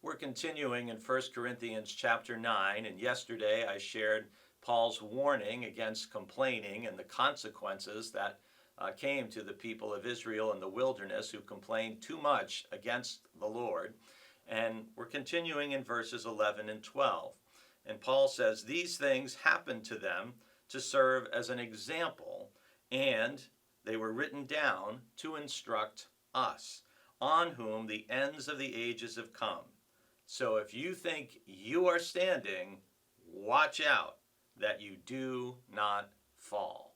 We're continuing in 1 Corinthians chapter 9, and yesterday I shared Paul's warning against complaining and the consequences that came to the people of Israel in the wilderness who complained too much against the Lord. And we're continuing in verses 11 and 12. And Paul says, these things happened to them to serve as an example, and they were written down to instruct us, on whom the ends of the ages have come. So if you think you are standing, watch out that you do not fall.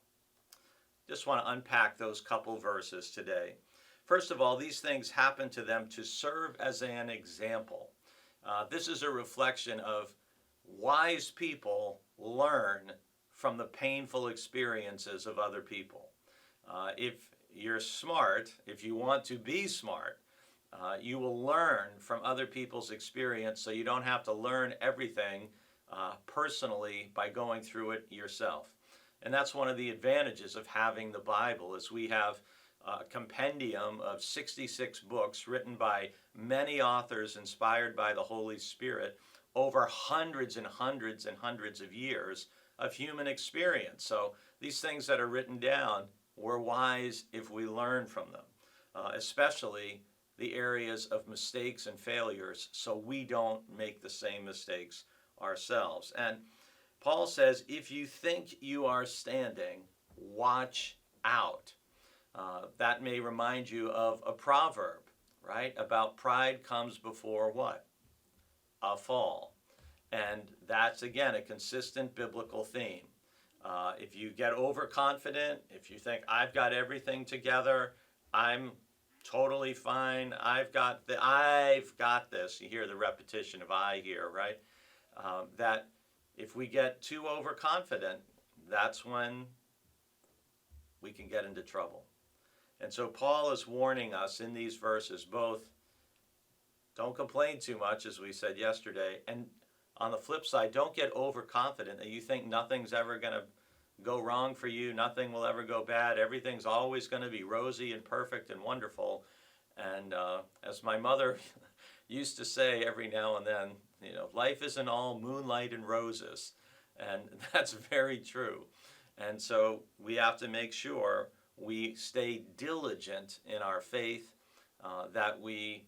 Just want to unpack those couple verses today. First of all, these things happen to them to serve as an example. This is a reflection of wise people learn from the painful experiences of other people. If you're smart, if you want to be smart, you will learn from other people's experience, so you don't have to learn everything personally by going through it yourself. And that's one of the advantages of having the Bible, is we have a compendium of 66 books written by many authors inspired by the Holy Spirit over hundreds and hundreds and hundreds of years of human experience. So these things that are written down, we're wise if we learn from them, especially the areas of mistakes and failures, so we don't make the same mistakes ourselves. And Paul says, if you think you are standing, watch out. That may remind you of a proverb, right? About pride comes before what? A fall. And that's, again, a consistent biblical theme. If you get overconfident, if you think, I've got everything together, I'm totally fine, I've got this. You hear the repetition of I here, right? That if we get too overconfident, that's when we can get into trouble. And so Paul is warning us in these verses, both don't complain too much, as we said yesterday, and on the flip side, don't get overconfident that you think nothing's ever going to go wrong for you, nothing will ever go bad, everything's always going to be rosy and perfect and wonderful. And as my mother used to say every now and then, life isn't all moonlight and roses. And that's very true. And so we have to make sure we stay diligent in our faith, that we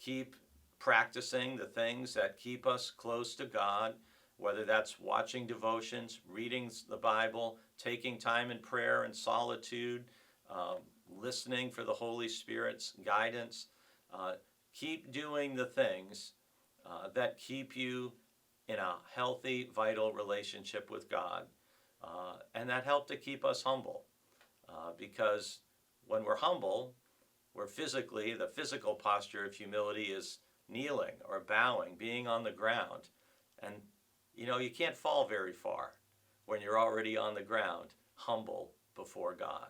keep practicing the things that keep us close to God, whether that's watching devotions, reading the Bible, taking time in prayer and solitude, listening for the Holy Spirit's guidance. Keep doing the things that keep you in a healthy, vital relationship with God. And that help to keep us humble. Because when we're humble, the physical posture of humility is kneeling or bowing, being on the ground. And you can't fall very far when you're already on the ground, humble before God.